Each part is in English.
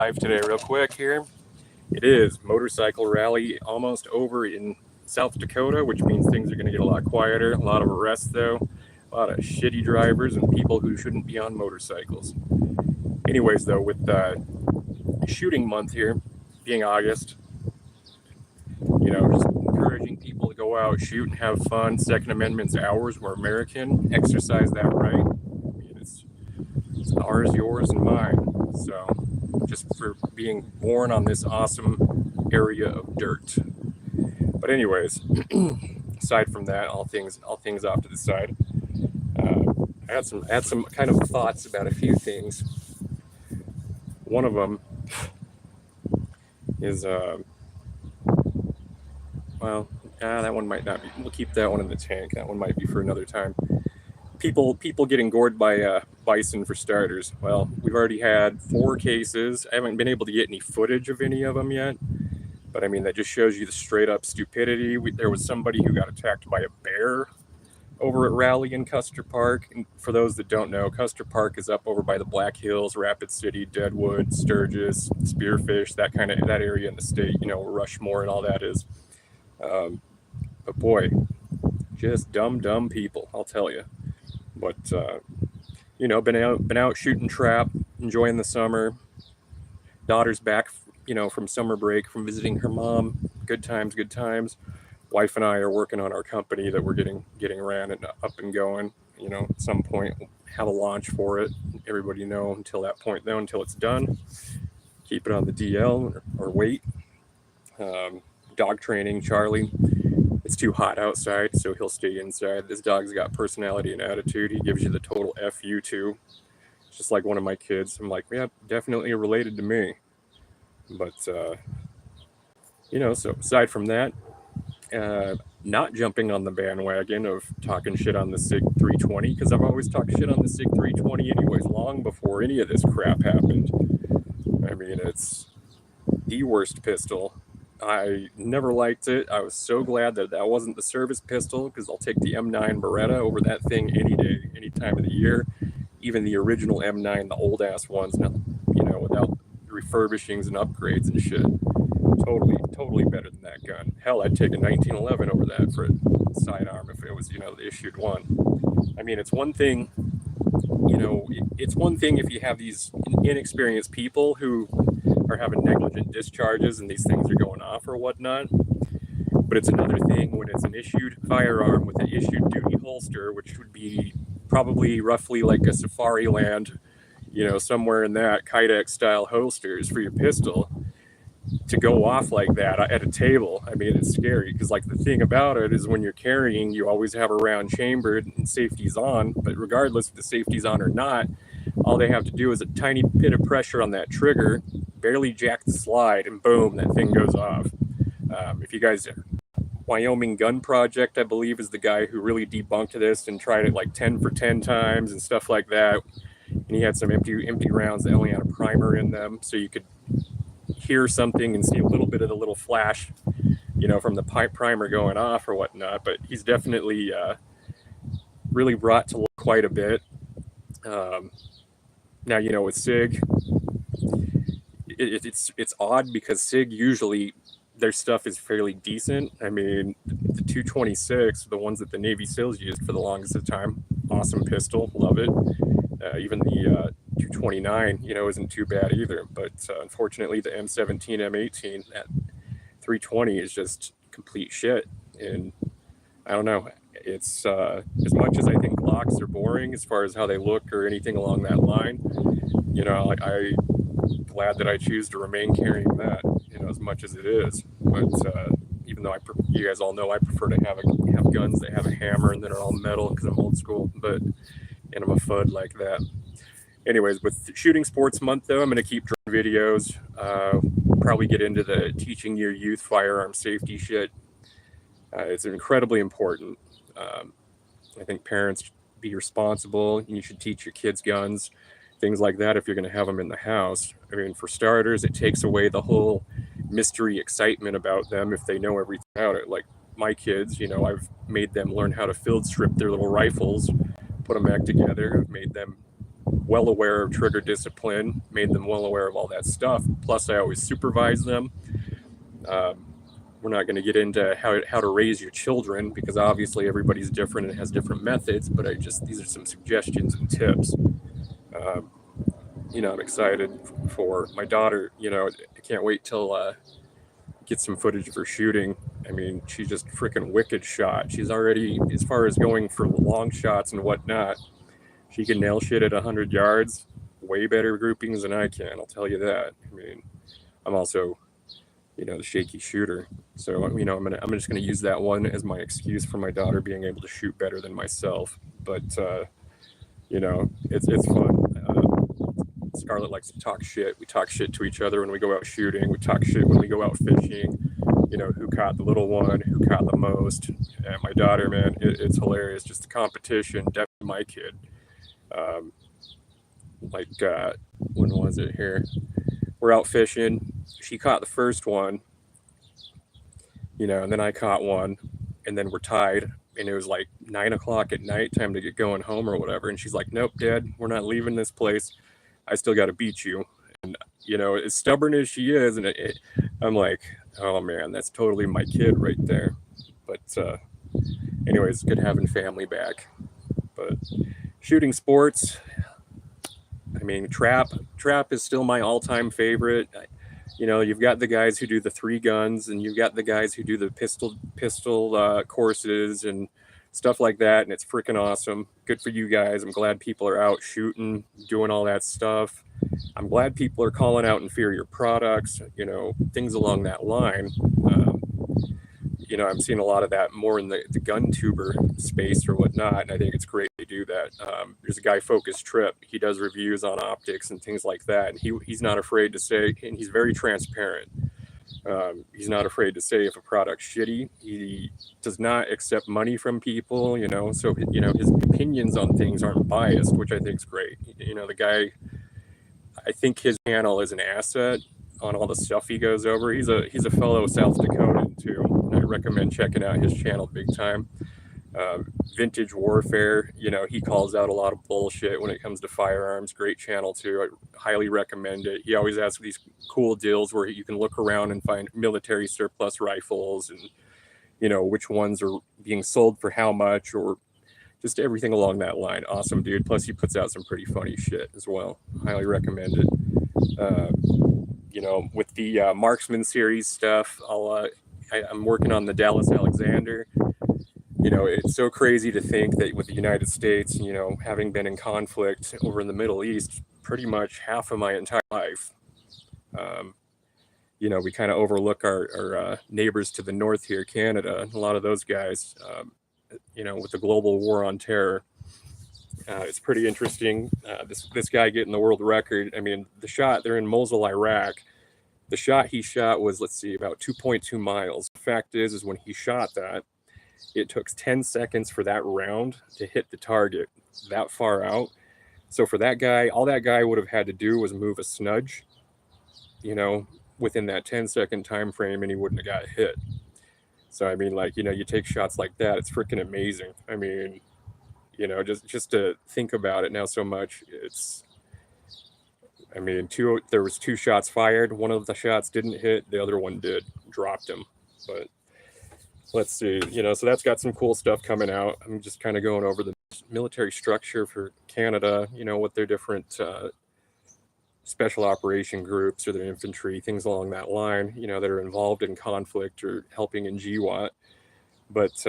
Live today, real quick here. It is motorcycle rally almost over in South Dakota, which means things are going to get a lot quieter. A lot of arrests, though. A lot of shitty drivers and people who shouldn't be on motorcycles. Anyways, though, with shooting month here being August, just encouraging people to go out, shoot, and have fun. Second Amendment's ours. We're American. Exercise that right. I mean, it's ours, yours, and mine. So, just for being born on this awesome area of dirt. But anyways, aside from that, all things off to the side. I had some kind of thoughts about a few things. One of them is that one might not be. We'll keep that one in the tank. That one might be for another time. People getting gored by bison, for starters. Well, we've already had 4 cases. I haven't been able to get any footage of any of them yet, but I mean, that just shows you the straight up stupidity. There was somebody who got attacked by a bear over at Raleigh in Custer Park. And for those that don't know, Custer Park is up over by the Black Hills, Rapid City, Deadwood, Sturgis, Spearfish, that area in the state, where Rushmore and all that is. But boy, just dumb people, I'll tell you. But been out shooting trap, enjoying the summer. Daughter's back, from summer break, from visiting her mom. Good times. Wife and I are working on our company that we're getting ran and up and going. At some point we'll have a launch for it. Everybody know until that point, though, until it's done, keep it on the DL or wait. Dog training, Charlie. It's too hot outside, so he'll stay inside. This dog's got personality and attitude. He gives you the total F you too. It's just like one of my kids. I'm like, yeah, definitely related to me. But so aside from that, not jumping on the bandwagon of talking shit on the SIG 320, because I've always talked shit on the SIG 320 anyways, long before any of this crap happened. I mean, it's the worst pistol. I never liked it. I was so glad that wasn't the service pistol, because I'll take the M9 Beretta over that thing any day, any time of the year. Even the original M9, the old ass ones, without refurbishings and upgrades and shit. Totally better than that gun. Hell, I'd take a 1911 over that for a sidearm if it was, the issued one. I mean, it's one thing, it's one thing if you have these inexperienced people who are having negligent discharges and these things are going off or whatnot. But it's another thing when it's an issued firearm with an issued duty holster, which would be probably roughly like a Safari Land, somewhere in that Kydex style holsters for your pistol, to go off like that at a table. I mean, it's scary, because like the thing about it is when you're carrying, you always have a round chambered and safety's on, but regardless if the safety's on or not, all they have to do is a tiny bit of pressure on that trigger, barely jack the slide, and boom, that thing goes off. If you guys, Wyoming Gun Project, I believe, is the guy who really debunked this and tried it like 10 for 10 times and stuff like that. And he had some empty rounds that only had a primer in them, so you could hear something and see a little bit of the little flash, from the primer going off or whatnot. But he's definitely really brought to light quite a bit. Now, with SIG, it's odd, because SIG usually their stuff is fairly decent. I mean, the 226, the ones that the Navy SEALs used for the longest of time, awesome pistol, love it. Even the 229, isn't too bad either. But unfortunately, the M17, M18, that 320 is just complete shit. And I don't know. It's as much as I think Glocks are boring as far as how they look or anything along that line, I'm glad that I choose to remain carrying that, as much as it is. But even though you guys all know I prefer to have guns that have a hammer and that are all metal, because I'm old school, and I'm a FUD like that. Anyways, with Shooting Sports Month, though, I'm going to keep drawing videos, probably get into the teaching your youth firearm safety shit. It's incredibly important. I think parents, be responsible, and you should teach your kids guns, things like that, if you're going to have them in the house. I mean, for starters, it takes away the whole mystery excitement about them if they know everything about it. Like my kids, I've made them learn how to field strip their little rifles, put them back together. I've made them well aware of trigger discipline, made them well aware of all that stuff. Plus, I always supervise them. We're not going to get into how to raise your children, because obviously everybody's different and has different methods, but these are some suggestions and tips. I'm excited for my daughter. I can't wait till get some footage of her shooting. I mean, she's just freaking wicked shot. She's already, as far as going for long shots and whatnot, she can nail shit at 100 yards. Way better groupings than I can, I'll tell you that. I mean, I'm also, the shaky shooter. So, I'm just gonna use that one as my excuse for my daughter being able to shoot better than myself. But it's fun. Scarlett likes to talk shit. We talk shit to each other when we go out shooting. We talk shit when we go out fishing. Who caught the little one, who caught the most. And my daughter, man, it's hilarious. Just the competition. Definitely my kid. When was it here? We're out fishing. She caught the first one, and then I caught one, and then we're tied. And it was like 9 o'clock at night, time to get going home or whatever. And she's like, "Nope, Dad, we're not leaving this place. I still got to beat you." And as stubborn as she is, and I'm like, oh man, that's totally my kid right there. But anyways, it's good having family back. But shooting sports, I mean, trap is still my all-time favorite. You've got the guys who do the 3 guns, and you've got the guys who do the pistol courses and stuff like that, and it's freaking awesome. Good for you guys. I'm glad people are out shooting, doing all that stuff. I'm glad people are calling out inferior products, things along that line. I'm seeing a lot of that more in the gun tuber space or whatnot, and I think it's great to do that. There's a guy, Focus Trip. He does reviews on optics and things like that, and he's not afraid to say, and he's very transparent. He's not afraid to say if a product's shitty. He does not accept money from people, so his opinions on things aren't biased, which I think is great. The guy, I think his channel is an asset on all the stuff he goes over. He's a fellow South Dakotan too, and I recommend checking out his channel big time. Vintage Warfare, he calls out a lot of bullshit when it comes to firearms. Great channel too. I highly recommend it. He always has these cool deals where you can look around and find military surplus rifles and which ones are being sold for how much, or just everything along that line. Awesome dude. Plus he puts out some pretty funny shit as well. Highly recommend it. With the Marksman series stuff, I'm working on the Dallas Alexander. It's so crazy to think that with the United States, having been in conflict over in the Middle East pretty much half of my entire life, we kind of overlook our neighbors to the north here, Canada. A lot of those guys, with the global war on terror, it's pretty interesting. This guy getting the world record. I mean, they're in Mosul, Iraq. The shot he shot was, about 2.2 miles. The fact is when he shot that, it took 10 seconds for that round to hit the target that far out. So for that guy, all that guy would have had to do was move a snudge, within that 10-second time frame, and he wouldn't have got hit. So, I mean, you take shots like that, it's freaking amazing. I mean, just to think about it now so much, there was 2 shots fired. One of the shots didn't hit. The other one did. Dropped him. But let's see. So that's got some cool stuff coming out. I'm just kind of going over the military structure for Canada, what their different special operation groups or their infantry, things along that line, that are involved in conflict or helping in GWAT. But,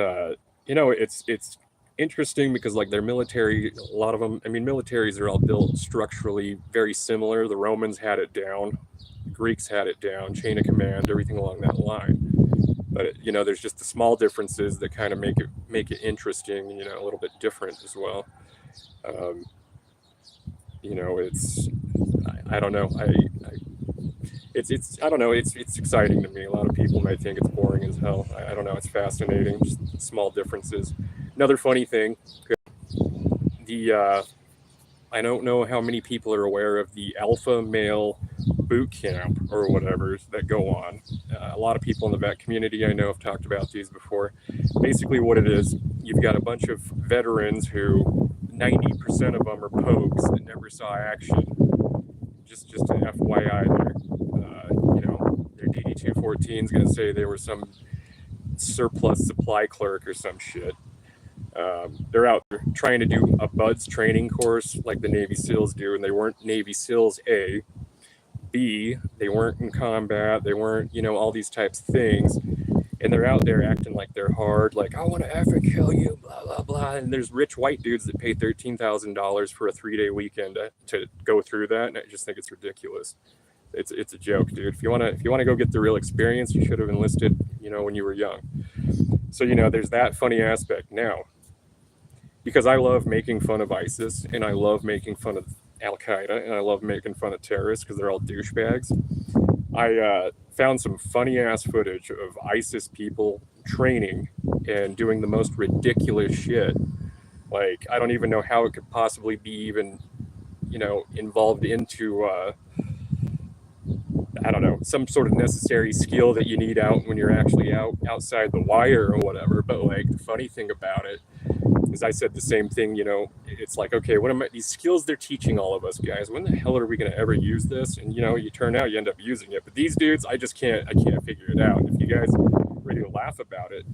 it's interesting because their military, a lot of them, militaries are all built structurally very similar. The Romans had it down, the Greeks had it down, chain of command, everything along that line. But there's just the small differences that kind of make it interesting, a little bit different as well. It's, I don't know, I don't know, it's exciting to me. A lot of people might think it's boring as hell. I don't know, it's fascinating, just small differences. Another funny thing, I don't know how many people are aware of the alpha male boot camp or whatever that go on. A lot of people in the vet community I know have talked about these before. Basically what it is, you've got a bunch of veterans who 90% of them are pokes that never saw action. Just an FYI there. Their DD-214 is going to say they were some surplus supply clerk or some shit. They're out there trying to do a BUDS training course like the Navy SEALs do, and they weren't Navy SEALs A. B, they weren't in combat, they weren't, all these types of things. And they're out there acting like they're hard, like, I want to effing kill you, blah, blah, blah. And there's rich white dudes that pay $13,000 for a 3-day weekend to go through that. And I just think it's ridiculous. It's a joke, dude. If you want to go get the real experience, you should have enlisted, when you were young. So, there's that funny aspect. Now, because I love making fun of ISIS and I love making fun of Al-Qaeda and I love making fun of terrorists because they're all douchebags, I found some funny ass footage of ISIS people training and doing the most ridiculous shit. Like, I don't even know how it could possibly be even, involved into, I don't know, some sort of necessary skill that you need out when you're actually outside the wire or whatever. But like, the funny thing about it is I said the same thing, it's like, okay, these skills they're teaching all of us guys, when the hell are we going to ever use this? And you turn out you end up using it. But these dudes, I can't figure it out. And if you guys are ready to laugh about it,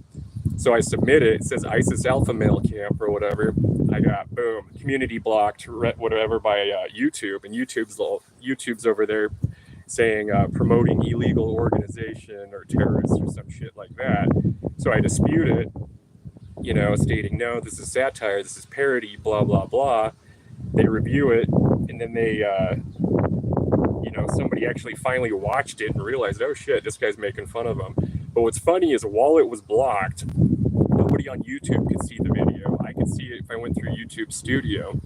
so I submit it. It says ISIS Alpha Male Camp or whatever. I got, boom, community blocked, whatever, by YouTube. And YouTube's over there saying promoting illegal organization or terrorists or some shit like that. So I dispute it, stating, no, this is satire, this is parody, blah, blah, blah. They review it, and then they, somebody actually finally watched it and realized, oh shit, this guy's making fun of them. But what's funny is while it was blocked, nobody on YouTube could see the video. I could see it if I went through YouTube Studio.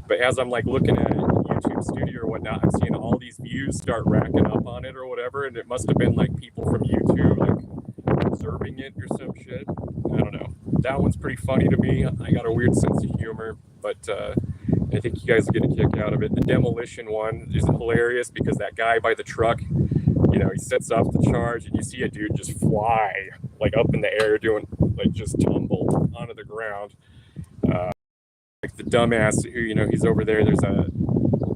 But as I'm like looking at it, YouTube Studio or whatnot, I'm seeing all these views start racking up on it or whatever, and it must have been like people from YouTube like observing it or some shit. I don't know. That one's pretty funny to me. I got a weird sense of humor, but I think you guys will get a kick out of it. The demolition one is hilarious because that guy by the truck, he sets off the charge and you see a dude just fly like up in the air doing like just tumble onto the ground. Like the dumbass who, he's over there, there's a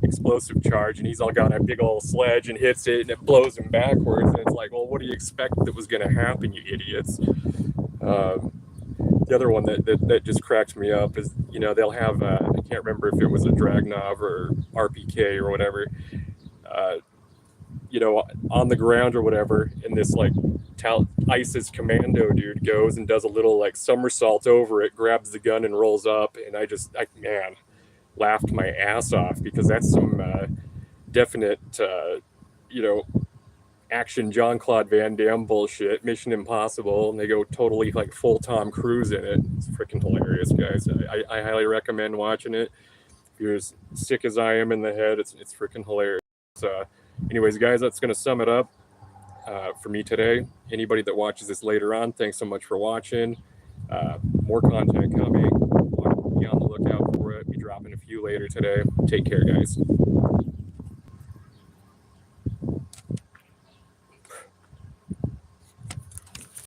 explosive charge and he's all got a big old sledge and hits it and it blows him backwards. And it's like, well, what do you expect that was going to happen, you idiots? The other one that just cracks me up is, they'll have, I can't remember if it was a Dragnov or RPK or whatever, on the ground or whatever, and this like ISIS commando dude goes and does a little like somersault over it, grabs the gun and rolls up, and I laughed my ass off because that's some definite, action Jean-Claude Van Damme bullshit, Mission Impossible, and they go totally like full Tom Cruise in it. It's freaking hilarious, guys. I highly recommend watching it. If you're as sick as I am in the head, it's freaking hilarious. Anyways, guys, that's going to sum it up for me today. Anybody that watches this later on, thanks so much for watching. More content coming. Be on the lookout for it. Be dropping a few later today. Take care, guys.